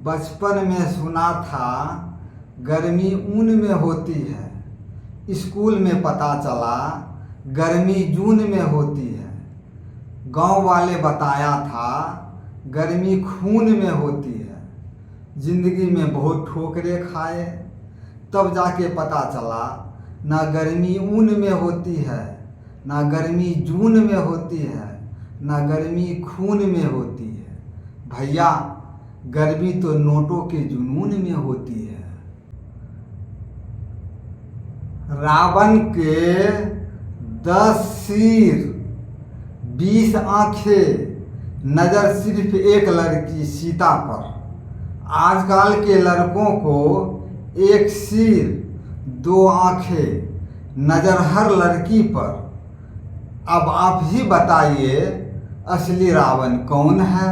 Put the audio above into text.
बचपन में सुना था गर्मी ऊन में होती है, स्कूल में पता चला गर्मी जून में होती है। गांव वाले बताया था गर्मी खून में होती है। जिंदगी में बहुत ठोकरें खाए, तब जाके पता चला ना गर्मी ऊन में होती है, ना गर्मी जून में होती है, ना गर्मी खून में होती है। भैया, गर्मी तो नोटों के जुनून में होती है। रावण के 10 सिर 20 आंखें, नजर सिर्फ एक लड़की सीता पर। आजकल के लड़कों को 1 सिर 2 आंखें, नजर हर लड़की पर। अब आप ही बताइए असली रावण कौन है?